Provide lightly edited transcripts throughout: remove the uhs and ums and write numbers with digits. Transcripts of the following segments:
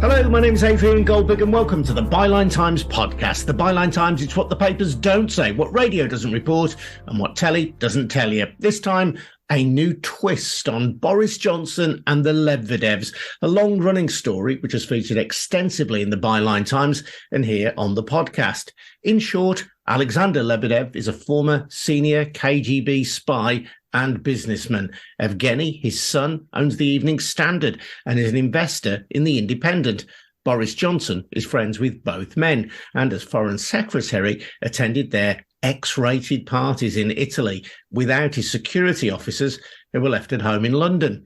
Hello, my name is Adrian Goldberg and welcome to the Byline Times podcast. The Byline Times, it's what the papers don't say, what radio doesn't report and what telly doesn't tell you. This time, a new twist on Boris Johnson and the Lebedevs, a long-running story which has featured extensively in the Byline Times and here on the podcast. In short, Alexanxder Lebdev is a former senior KGB spy and businessman. Evgeny, his son, owns the Evening Standard and is an investor in the Independent. Boris Johnson is friends with both men and as Foreign Secretary attended their X-rated parties in Italy without his security officers who were left at home in London.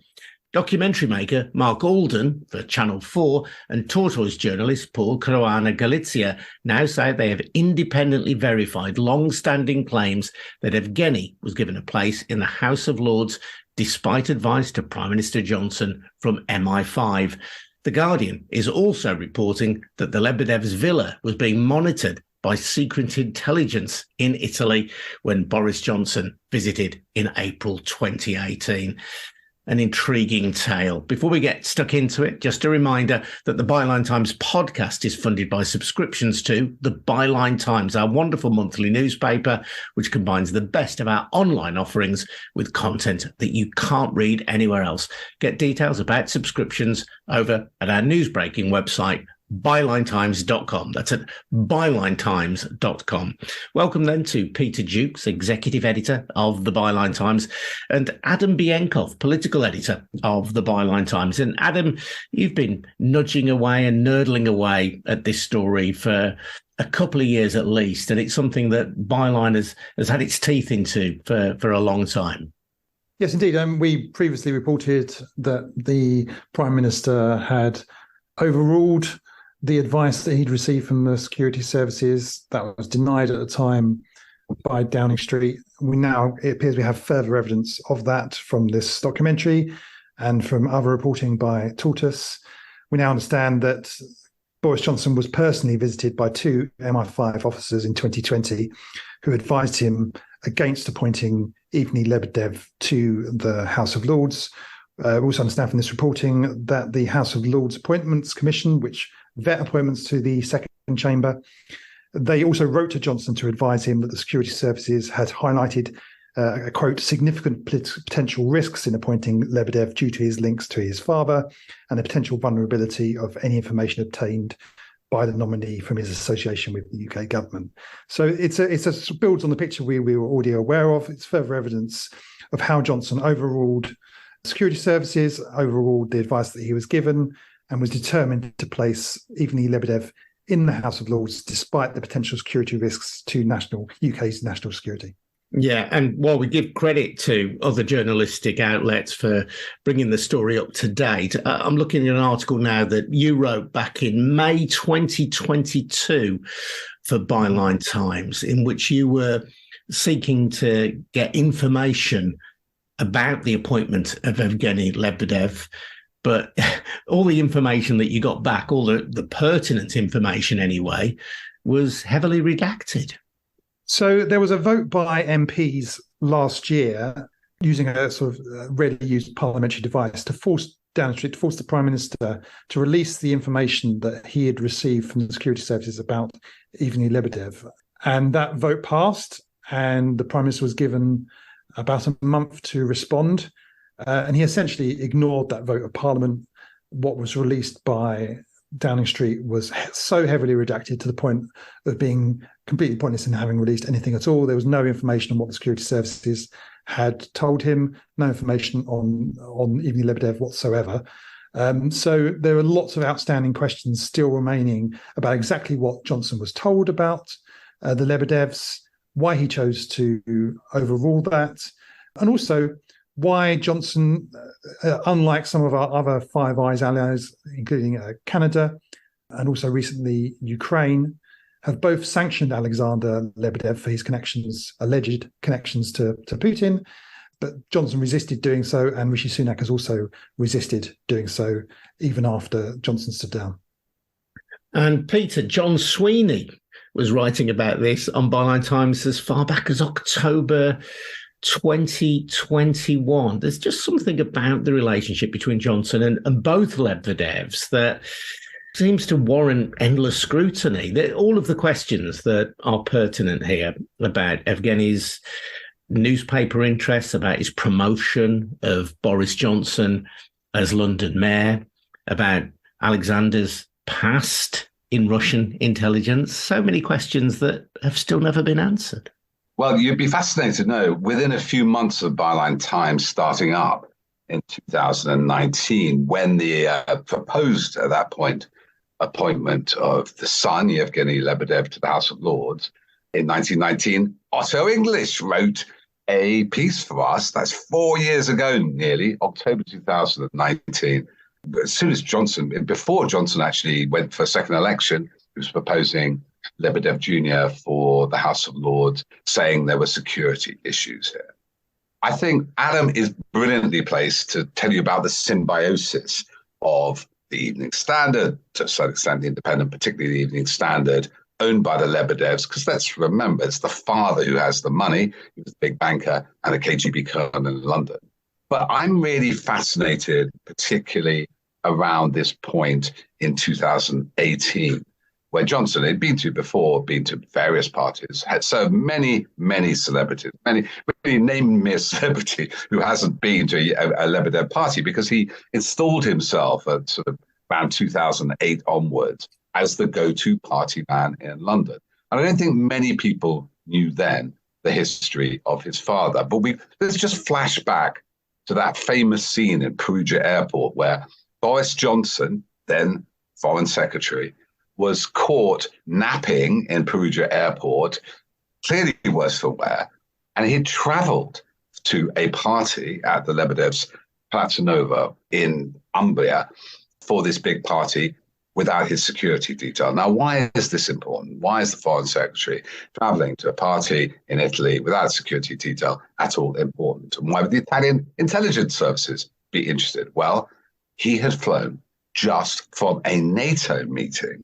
Documentary maker Mark Alden for Channel 4 and Tortoise journalist Paul Caruana Galizia now say they have independently verified long-standing claims that Evgeny was given a place in the House of Lords despite advice to Prime Minister Johnson from MI5. The Guardian is also reporting that the Lebedevs' villa was being monitored by secret intelligence in Italy when Boris Johnson visited in April 2018. An intriguing tale. Before we get stuck into it, just a reminder that the Byline Times podcast is funded by subscriptions to the Byline Times, our wonderful monthly newspaper, which combines the best of our online offerings with content that you can't read anywhere else. Get details about subscriptions over at our newsbreaking website, bylinetimes.com. That's at bylinetimes.com. Welcome then to Peter Jukes, executive editor of the Byline Times, and Adam Bienkov, political editor of the Byline Times. And Adam, you've been nudging away and nerdling away at this story for a couple of years at least, and it's something that Byline has had its teeth into for a long time. Yes, indeed. We previously reported that the Prime Minister had overruled the advice that he'd received from the security services that was denied at the time by Downing Street. It appears we have further evidence of that from this documentary and from other reporting by Tortoise. We now understand that Boris Johnson was personally visited by two MI5 officers in 2020 who advised him against appointing Evgeny Lebedev to the House of Lords. We also understand from this reporting that the House of Lords Appointments Commission, which vet appointments to the second chamber, they also wrote to Johnson to advise him that the security services had highlighted, quote, significant potential risks in appointing Lebedev due to his links to his father and the potential vulnerability of any information obtained by the nominee from his association with the UK government. So it builds on the picture we were already aware of. It's further evidence of how Johnson overruled security services, overruled the advice that he was given, and was determined to place Evgeny Lebedev in the House of Lords despite the potential security risks to UK's national security. Yeah, and while we give credit to other journalistic outlets for bringing the story up to date, I'm looking at an article now that you wrote back in May 2022 for Byline Times, in which you were seeking to get information about the appointment of Evgeny Lebedev. But all the information that you got back, all the pertinent information anyway, was heavily redacted. So there was a vote by MPs last year using a sort of readily used parliamentary device to force Downing Street, to force the Prime Minister to release the information that he had received from the security services about Evgeny Lebedev. And that vote passed, and the Prime Minister was given about a month to respond. And he essentially ignored that vote of Parliament. What was released by Downing Street was so heavily redacted to the point of being completely pointless in having released anything at all. There was no information on what the security services had told him, no information on Evgeny Lebedev whatsoever. So there are lots of outstanding questions still remaining about exactly what Johnson was told about the Lebedevs, why he chose to overrule that, and also why Johnson, unlike some of our other Five Eyes allies, including Canada and also recently Ukraine, have both sanctioned Alexanxder Lebdev for his alleged connections to Putin. But Johnson resisted doing so, and Rishi Sunak has also resisted doing so, even after Johnson stood down. And Peter, John Sweeney was writing about this on Byline Times as far back as October 2021. There's just something about the relationship between Johnson and both Lebedevs that seems to warrant endless scrutiny. All of the questions that are pertinent here about Evgeny's newspaper interests, about his promotion of Boris Johnson as London mayor, about Alexander's past in Russian intelligence, so many questions that have still never been answered. Well, you'd be fascinated to know, within a few months of Byline Times starting up in 2019, when the proposed, at that point, appointment of the son, Evgeny Lebedev, to the House of Lords in 1919, Otto English wrote a piece for us. That's 4 years ago, nearly, October 2019. As soon as before Johnson actually went for a second election, he was proposing Lebedev Jr. for the House of Lords, saying there were security issues here. I think Adam is brilliantly placed to tell you about the symbiosis of the Evening Standard, to some extent the Independent, particularly the Evening Standard, owned by the Lebedevs, because let's remember, it's the father who has the money, he was a big banker and a KGB colonel in London. But I'm really fascinated, particularly around this point in 2018, where Johnson had been to various parties, had so many celebrities, many name me a celebrity who hasn't been to a Lebedev party, because he installed himself at sort of around 2008 onwards as the go-to party man in London. And I don't think many people knew then the history of his father. But let's just flash back to that famous scene in Perugia Airport where Boris Johnson, then Foreign Secretary, was caught napping in Perugia Airport, clearly worse for wear, and he travelled to a party at the Lebedevs Palazzo Novo in Umbria for this big party without his security detail. Now, why is this important? Why is the Foreign Secretary travelling to a party in Italy without security detail at all important? And why would the Italian intelligence services be interested? Well, he had flown just from a NATO meeting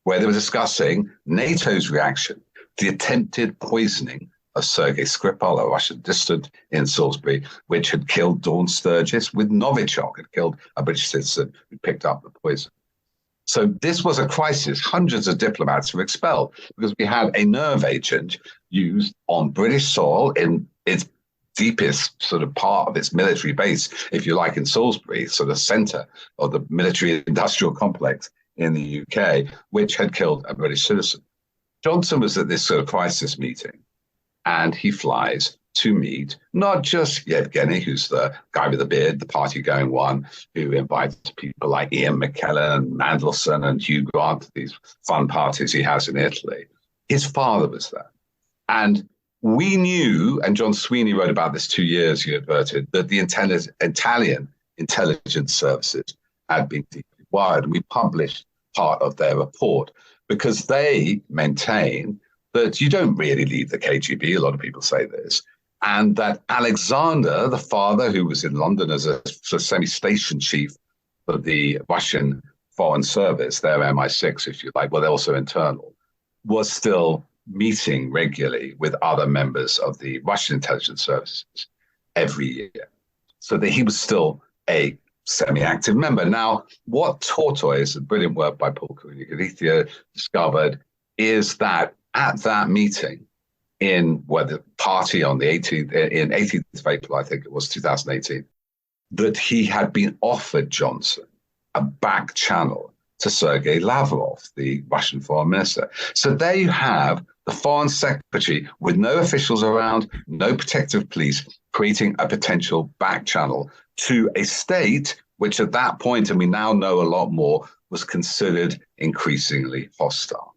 where they were discussing NATO's reaction to the attempted poisoning of Sergei Skripal, a Russian dissident in Salisbury, which had killed Dawn Sturgis with Novichok, had killed a British citizen who picked up the poison. So this was a crisis. Hundreds of diplomats were expelled because we had a nerve agent used on British soil in its deepest sort of part of its military base, if you like, in Salisbury, sort of center of the military industrial complex in the UK, which had killed a British citizen. Johnson was at this sort of crisis meeting, and he flies to meet not just Evgeny, who's the guy with the beard, the party-going one, who invites people like Ian McKellen, Mandelson, and Hugh Grant to these fun parties he has in Italy. His father was there. And we knew, and John Sweeney wrote about this 2 years, he adverted, that the Italian intelligence services had been deeply wired. And we published part of their report because they maintain that you don't really leave the KGB, a lot of people say this, and that Alexander, the father, who was in London as a sort of semi-station chief for the Russian Foreign Service, their MI6, if you like, well, they're also internal, was still meeting regularly with other members of the Russian intelligence services every year. So that he was still a semi-active member. Now, what Tortoise, a brilliant work by Paul Caruana Galizia, discovered is that at that meeting, in the party on the 18th of April, I think it was 2018, that he had been offered Johnson a back channel to Sergei Lavrov, the Russian foreign minister. So there you have the foreign secretary with no officials around, no protective police, creating a potential back channel to a state which at that point, and we now know a lot more, was considered increasingly hostile.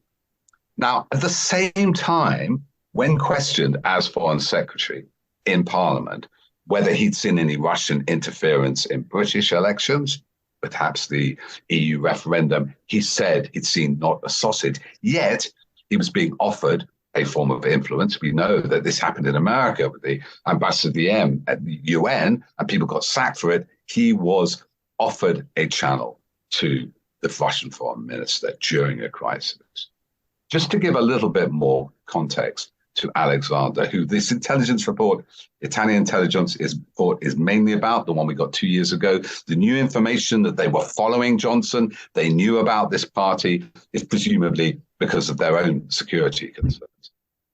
Now, at the same time, when questioned as Foreign Secretary in Parliament whether he'd seen any Russian interference in British elections, perhaps the EU referendum, he said he'd seen not a sausage. Yet he was being offered a form of influence. We know that this happened in America with the ambassador DM at the UN, and people got sacked for it. He was offered a channel to the Russian foreign minister during a crisis. Just to give a little bit more context, to Alexanxder, who this intelligence report, Italian intelligence report, is mainly about, the one we got 2 years ago. The new information that they were following Johnson, they knew about this party, is presumably because of their own security concerns.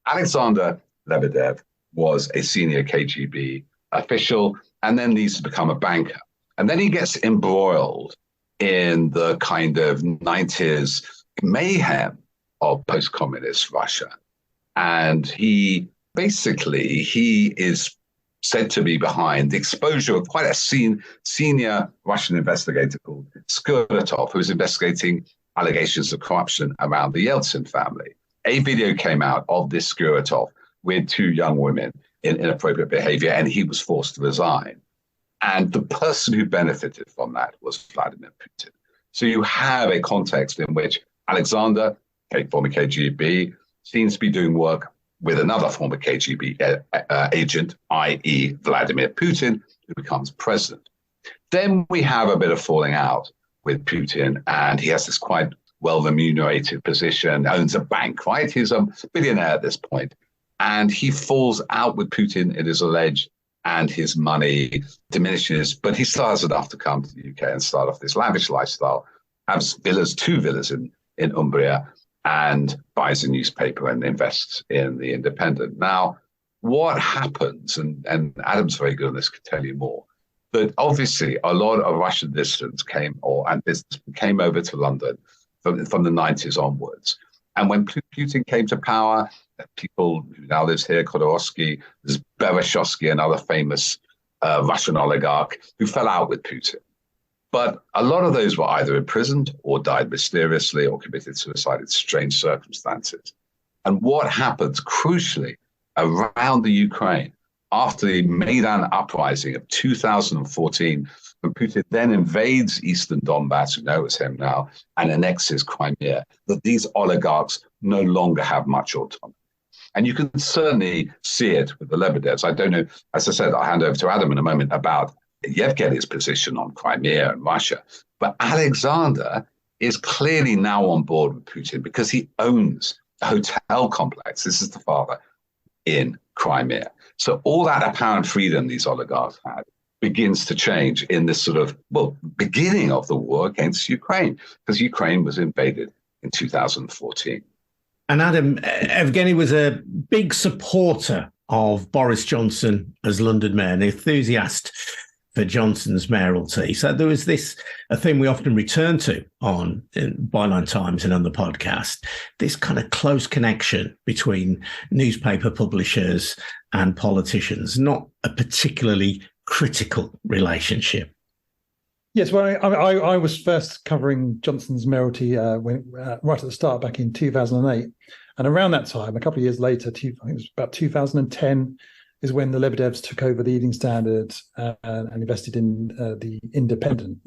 Alexanxder Lebdev was a senior KGB official and then needs to become a banker. And then he gets embroiled in the kind of 90s mayhem of post-communist Russia. And he is said to be behind the exposure of quite a senior Russian investigator called Skirtov, who was investigating allegations of corruption around the Yeltsin family. A video came out of this Skirtov with two young women in inappropriate behavior, and he was forced to resign. And the person who benefited from that was Vladimir Putin. So you have a context in which Alexanxder, former KGB, seems to be doing work with another former KGB agent, i.e. Vladimir Putin, who becomes president. Then we have a bit of falling out with Putin, and he has this quite well-remunerated position, owns a bank, right? He's a billionaire at this point. And he falls out with Putin, it is alleged, and his money diminishes, but he still has enough to come to the UK and start off this lavish lifestyle, has two villas in Umbria, and buys a newspaper and invests in the Independent. Now, what happens, and Adam's very good on this, could tell you more, but obviously a lot of Russian dissidents came over to London from the 90s onwards. And when Putin came to power, people who now lives here, Khodorkovsky, there's Berezovsky, another famous Russian oligarch who fell out with Putin. But a lot of those were either imprisoned or died mysteriously or committed suicide in strange circumstances. And what happens, crucially, around the Ukraine after the Maidan uprising of 2014, when Putin then invades eastern Donbass, we know it's him now, and annexes Crimea, that these oligarchs no longer have much autonomy. And you can certainly see it with the Lebedevs. I don't know, as I said, I'll hand over to Adam in a moment about Evgeny's position on Crimea and Russia. But Alexanxder is clearly now on board with Putin because he owns a hotel complex. This is the father in Crimea. So all that apparent freedom these oligarchs had begins to change in this sort of, beginning of the war against Ukraine, because Ukraine was invaded in 2014. And Adam, Evgeny was a big supporter of Boris Johnson as London mayor, an enthusiast for Johnson's mayoralty. So there was a thing we often return to on Byline Times and on the podcast, this kind of close connection between newspaper publishers and politicians, not a particularly critical relationship. Yes, well, I was first covering Johnson's mayoralty right at the start back in 2008. And around that time, a couple of years later, I think it was about 2010, is when the Lebedevs took over the Evening Standard and invested in the Independent.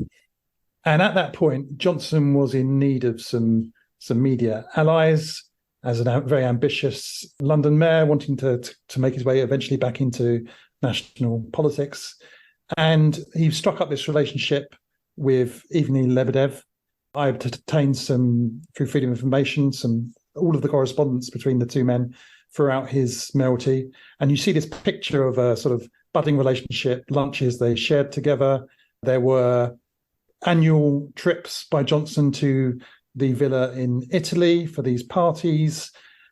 And at that point, Johnson was in need of some media allies as a very ambitious London mayor, wanting to make his way eventually back into national politics. And he struck up this relationship with Evgeny Lebedev. I obtained through Freedom of Information, all of the correspondence between the two men throughout his mayoralty. And you see this picture of a sort of budding relationship, lunches they shared together. There were annual trips by Johnson to the villa in Italy for these parties.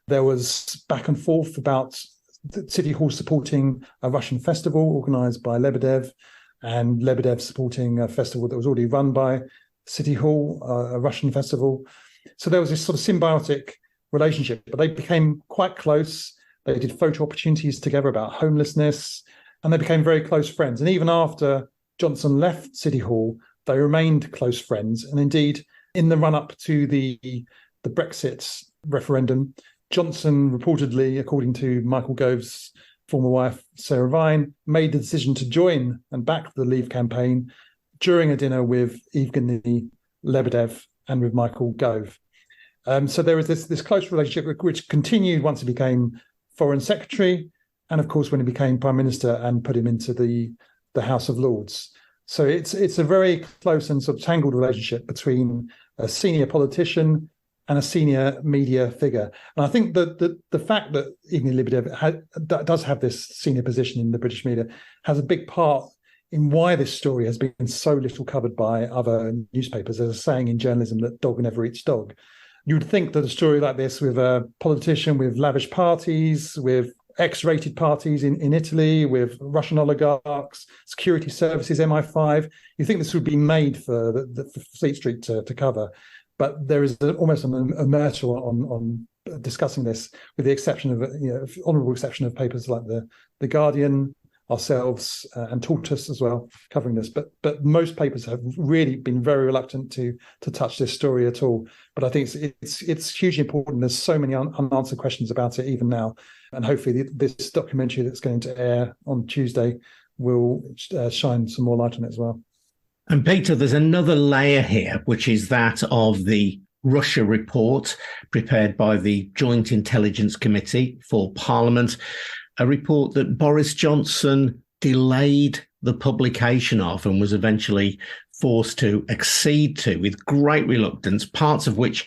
There was back and forth about the City Hall supporting a Russian festival organised by Lebedev, and Lebedev supporting a festival that was already run by City Hall, a Russian festival. So there was this sort of symbiotic relationship, but they became quite close. They did photo opportunities together about homelessness, and they became very close friends. And even after Johnson left City Hall, they remained close friends. And indeed, in the run-up to the Brexit referendum, Johnson reportedly, according to Michael Gove's former wife, Sarah Vine, made the decision to join and back the Leave campaign during a dinner with Evgeny Lebedev and with Michael Gove. So there was this close relationship which continued once he became Foreign Secretary, and of course when he became Prime Minister and put him into the House of Lords. So it's a very close and sort of tangled relationship between a senior politician and a senior media figure. And I think that the fact that Evgeny Lebedev does have this senior position in the British media has a big part in why this story has been so little covered by other newspapers. There's a saying in journalism that dog never eats dog. You would think that a story like this, with a politician with lavish parties, with X-rated parties in Italy, with Russian oligarchs, security services, MI5, you think this would be made for the Fleet Street to cover. But there is almost an omerta on discussing this, with the exception of, honourable exception of papers like the Guardian, ourselves, and Tortoise as well, covering this. But most papers have really been very reluctant to touch this story at all. But I think it's hugely important. There's so many unanswered questions about it even now, and hopefully this documentary that's going to air on Tuesday will shine some more light on it as well. And Peter, there's another layer here, which is that of the Russia report prepared by the Joint Intelligence Committee for Parliament, a report that Boris Johnson delayed the publication of and was eventually forced to accede to with great reluctance, parts of which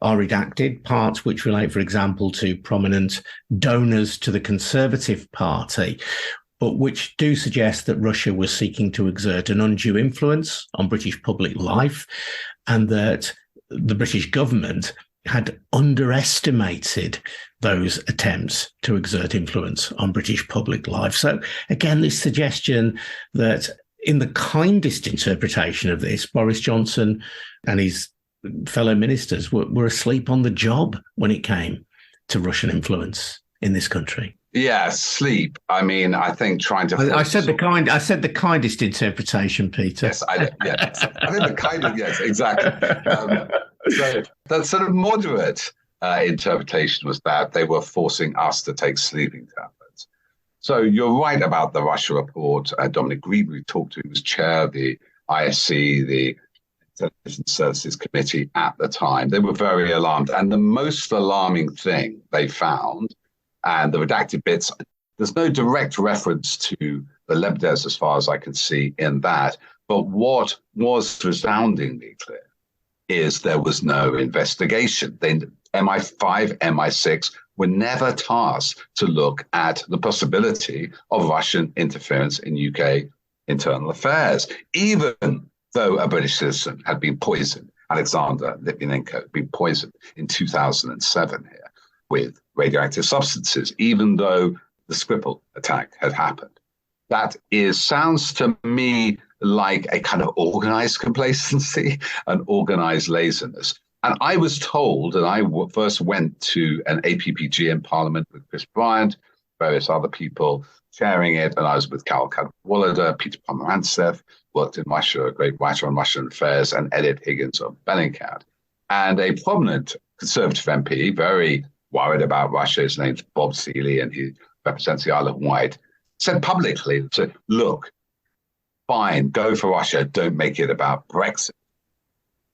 are redacted, parts which relate, for example, to prominent donors to the Conservative Party, but which do suggest that Russia was seeking to exert an undue influence on British public life, and that the British government had underestimated those attempts to exert influence on British public life. So again, this suggestion that in the kindest interpretation of this, Boris Johnson and his fellow ministers were asleep on the job when it came to Russian influence in this country. Yeah, sleep. I mean, I think trying to. I said the kindest interpretation, Peter. Yes, I think the kindest. Yes, exactly. So the sort of moderate interpretation was that they were forcing us to take sleeping tablets. So you're right about the Russia report. Dominic Green, we talked to, was chair of the ISC, the Intelligence Services Committee at the time. They were very alarmed, and the most alarming thing they found. And the redacted bits, there's no direct reference to the Lebedevs as far as I can see in that. But what was resoundingly clear is there was no investigation. Then MI5, MI6 were never tasked to look at the possibility of Russian interference in UK internal affairs, even though a British citizen had been poisoned. Alexanxder Lebdev had been poisoned in 2007 here with radioactive substances, even though the Skripal attack had happened. That sounds to me like a kind of organized complacency and organized laziness. And I was told, and I first went to an APPG in Parliament with Chris Bryant, various other people chairing it, and I was with Carol Cadwallader, Peter Pomerantsev, worked in Russia, a great writer on Russian affairs, and Edith Higgins of Bellingcat. And a prominent Conservative MP, very worried about Russia, his name's Bob Seeley, and he represents the Isle of Wight, said publicly, look, fine, go for Russia, don't make it about Brexit.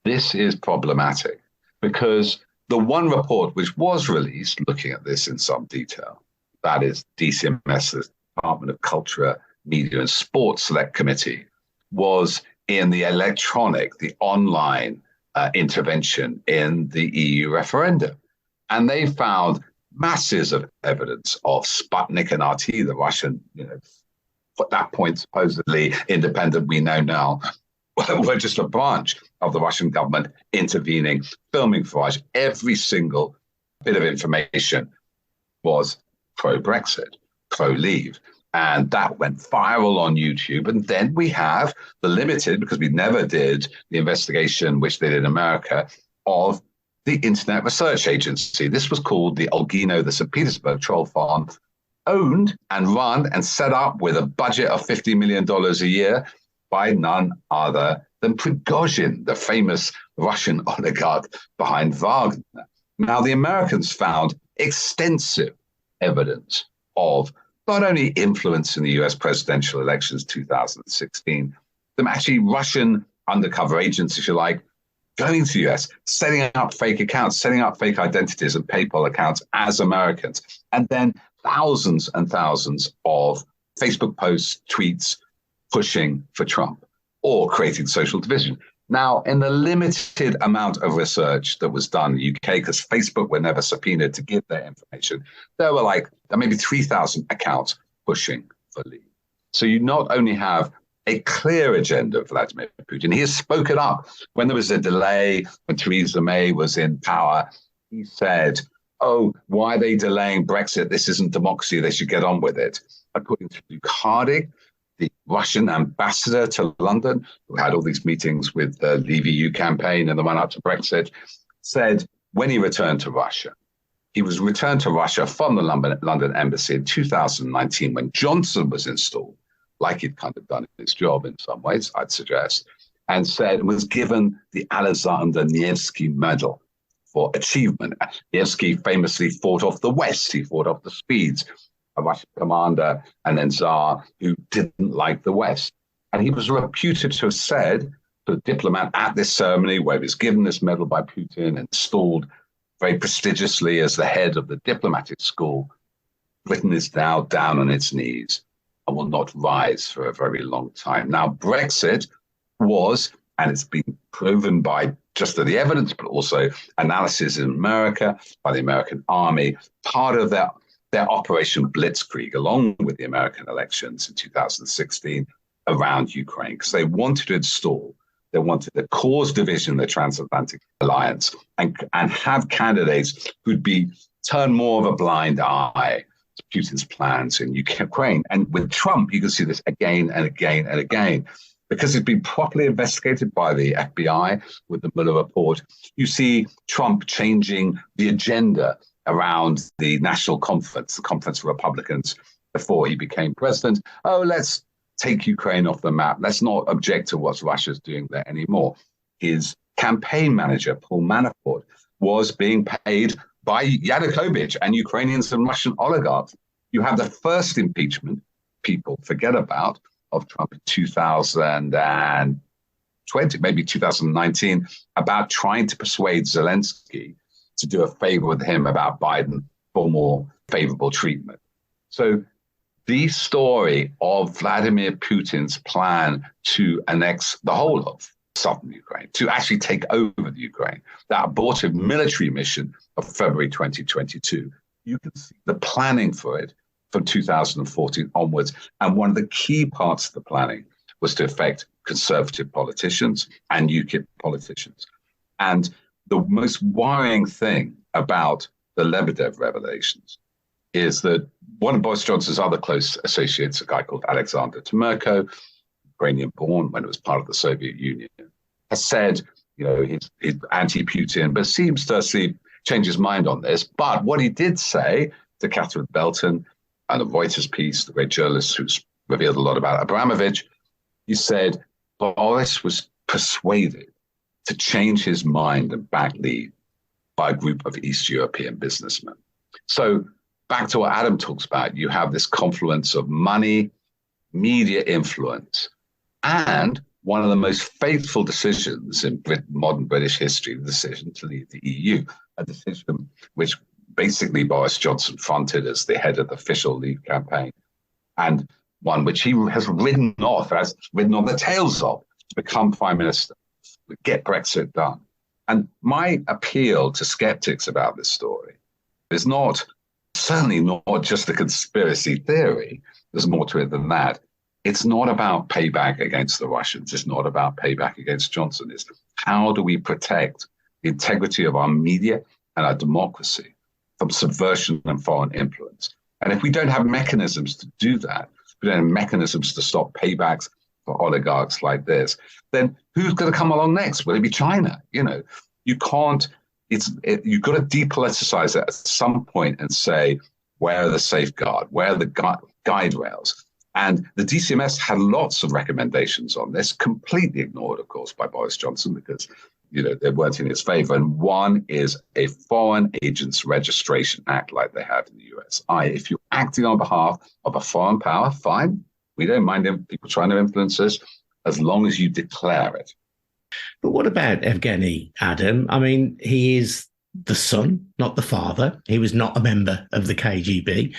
This is problematic because the one report which was released looking at this in some detail, that is DCMS, the Department of Culture, Media and Sport Select Committee, was in the online intervention in the EU referendum. And they found masses of evidence of Sputnik and RT, the Russian, at that point, supposedly independent, we know now, were just a branch of the Russian government intervening, filming for us. Every single bit of information was pro-Brexit, pro-leave. And that went viral on YouTube. And then we have the limited, because we never did the investigation, which they did in America, of the Internet Research Agency. This was called the Olgino, the St. Petersburg troll farm, owned and run and set up with a budget of $50 million a year by none other than Prigozhin, the famous Russian oligarch behind Wagner. Now, the Americans found extensive evidence of not only influence in the US presidential elections 2016, them actually Russian undercover agents, if you like, going to the US, setting up fake accounts, setting up fake identities and PayPal accounts as Americans, and then thousands and thousands of Facebook posts, tweets pushing for Trump or creating social division. Now, in the limited amount of research that was done in the UK, because Facebook were never subpoenaed to give their information, there were like maybe 3,000 accounts pushing for leave. So you not only have a clear agenda of Vladimir Putin, he has spoken up. When there was a delay, when Theresa May was in power, he said, oh, why are they delaying Brexit? This isn't democracy. They should get on with it. According to Luke Harding, the Russian ambassador to London, who had all these meetings with the Leave EU campaign and the run up to Brexit, said when he returned to Russia, he was returned to Russia from the London embassy in 2019 when Johnson was installed, like he'd kind of done his job in some ways, I'd suggest, and said was given the Alexander Nevsky Medal for achievement. Nevsky famously fought off the West. He fought off the Swedes, a Russian commander and then Tsar who didn't like the West. And he was reputed to have said to a diplomat at this ceremony where he was given this medal by Putin and installed very prestigiously as the head of the diplomatic school, Britain is now down on its knees and will not rise for a very long time. Now, Brexit was, and it's been proven by just the evidence, but also analysis in America by the American army, part of their Operation Blitzkrieg, along with the American elections in 2016 around Ukraine, because they wanted to cause division in the transatlantic alliance and have candidates who'd turn more of a blind eye to Putin's plans in Ukraine. And with Trump, you can see this again and again and again. Because it's been properly investigated by the FBI with the Mueller report, you see Trump changing the agenda around the national conference, the Conference of Republicans, before he became president. Oh, let's take Ukraine off the map. Let's not object to what Russia's doing there anymore. His campaign manager, Paul Manafort, was being paid by Yanukovych and Ukrainians and Russian oligarchs. You have the first impeachment people forget about of Trump in 2020, maybe 2019, about trying to persuade Zelensky to do a favor with him about Biden for more favorable treatment. So the story of Vladimir Putin's plan to annex the whole of southern Ukraine, to actually take over the Ukraine, that abortive military mission of February 2022, you can see the planning for it from 2014 onwards. And one of the key parts of the planning was to affect conservative politicians and UKIP politicians. And the most worrying thing about the Lebedev revelations is that one of Boris Johnson's other close associates, a guy called Alexander Timerko, Ukrainian-born when it was part of the Soviet Union, has said, he's anti-Putin, but seems to change his mind on this. But what he did say to Catherine Belton, and a Reuters piece, the great journalist who's revealed a lot about Abramovich, he said Boris was persuaded to change his mind and back lead by a group of East European businessmen. So back to what Adam talks about, you have this confluence of money, media influence, and one of the most faithful decisions in modern British history, the decision to leave the EU, a decision which basically Boris Johnson fronted as the head of the official Leave campaign, and one which he has ridden on the tails of to become prime minister, to get Brexit done. And my appeal to skeptics about this story is certainly not just a conspiracy theory. There's more to it than that. It's not about payback against the Russians. It's not about payback against Johnson. It's how do we protect the integrity of our media and our democracy from subversion and foreign influence? And if we don't have mechanisms to do that, we don't have mechanisms to stop paybacks for oligarchs like this, then who's going to come along next? Will it be China? You can't, you've got to depoliticize it at some point and say, where are the safeguards? Where are the guide rails? And the DCMS had lots of recommendations on this, completely ignored, of course, by Boris Johnson because, they weren't in his favor. And one is a Foreign Agents Registration Act like they have in the US. If you're acting on behalf of a foreign power, fine. We don't mind people trying to influence us as long as you declare it. But what about Evgeny, Adam? I mean, he is the son, not the father. He was not a member of the KGB.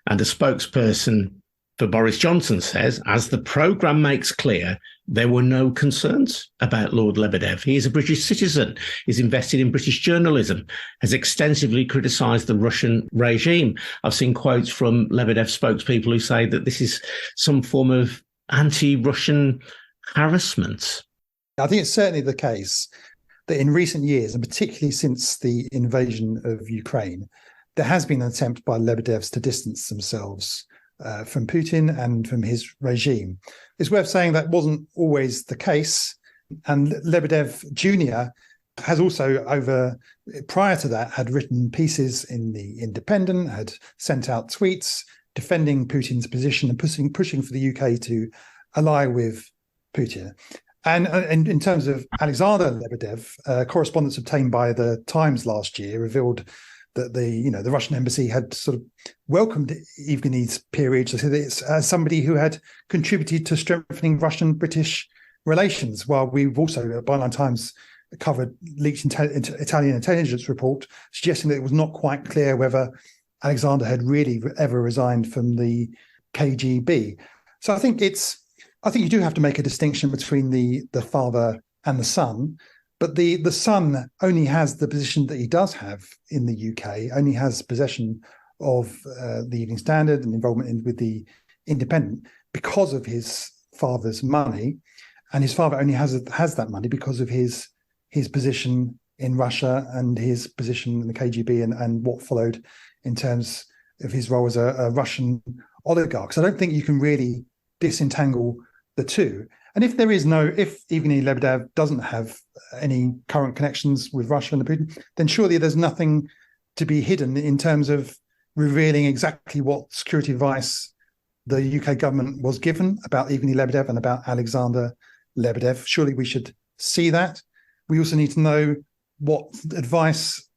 And a spokesperson for Boris Johnson says, as the programme makes clear, there were no concerns about Lord Lebedev. He is a British citizen, is invested in British journalism, has extensively criticised the Russian regime. I've seen quotes from Lebedev spokespeople who say that this is some form of anti-Russian harassment. I think it's certainly the case that in recent years, and particularly since the invasion of Ukraine, there has been an attempt by Lebedevs to distance themselves from Putin and from his regime. It's worth saying that wasn't always the case. And Lebedev Jr. has also, prior to that, had written pieces in the Independent, had sent out tweets defending Putin's position and pushing for the UK to ally with Putin. And in terms of Alexanxder Lebdev, correspondence obtained by the Times last year revealed that the Russian embassy had sort of welcomed Evgeny's peerage as somebody who had contributed to strengthening Russian-British relations. While we've also, Byline Times, covered leaked Italian intelligence report suggesting that it was not quite clear whether Alexander had really ever resigned from the KGB. So I think you do have to make a distinction between the father and the son. But the son only has the position that he does have in the UK, only has possession of the Evening Standard and involvement with the Independent because of his father's money. And his father only has that money because of his position in Russia and his position in the KGB and what followed in terms of his role as a Russian oligarch. So I don't think you can really disentangle the two. And if Evgeny Lebedev doesn't have any current connections with Russia and Putin, then surely there's nothing to be hidden in terms of revealing exactly what security advice the UK government was given about Evgeny Lebedev and about Alexanxder Lebdev. Surely we should see that. We also need to know what advice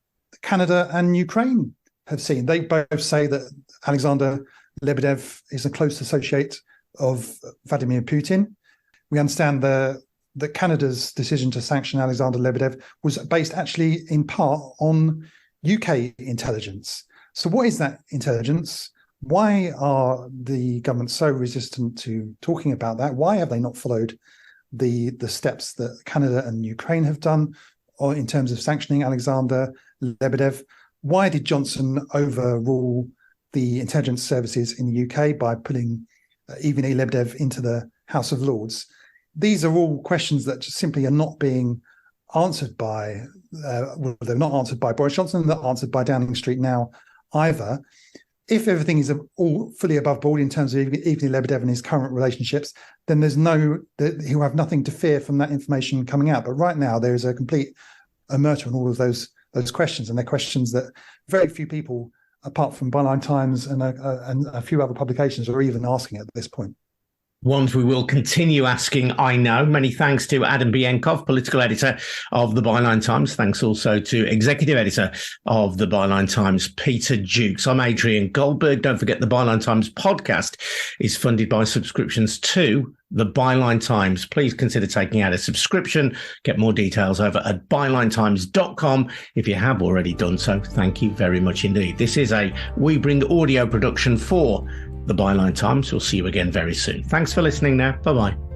Canada and Ukraine have seen. They both say that Alexanxder Lebdev is a close associate of Vladimir Putin. We understand that Canada's decision to sanction Alexanxder Lebdev was based actually in part on UK intelligence. So what is that intelligence? Why are the governments so resistant to talking about that? Why have they not followed the steps that Canada and Ukraine have done or in terms of sanctioning Alexanxder Lebdev? Why did Johnson overrule the intelligence services in the UK by putting Evgeny Lebdev into the House of Lords? These are all questions that just simply are not being answered by, they're not answered by Boris Johnson, they're not answered by Downing Street now either. If everything is all fully above board in terms of Evgeny Lebedev and his current relationships, then he'll have nothing to fear from that information coming out. But right now, there is a complete omerta on all of those questions, and they're questions that very few people, apart from Byline Times and a few other publications, are even asking at this point. Ones we will continue asking, I know. Many thanks to Adam Bienkov, political editor of the Byline Times. Thanks also to executive editor of the Byline Times, Peter Jukes. I'm Adrian Goldberg. Don't forget the Byline Times podcast is funded by subscriptions to the Byline Times. Please consider taking out a subscription. Get more details over at bylinetimes.com. If you have already done so, thank you very much indeed. This is a We Bring audio production for the Byline Times. We'll see you again very soon. Thanks for listening now. Bye-bye.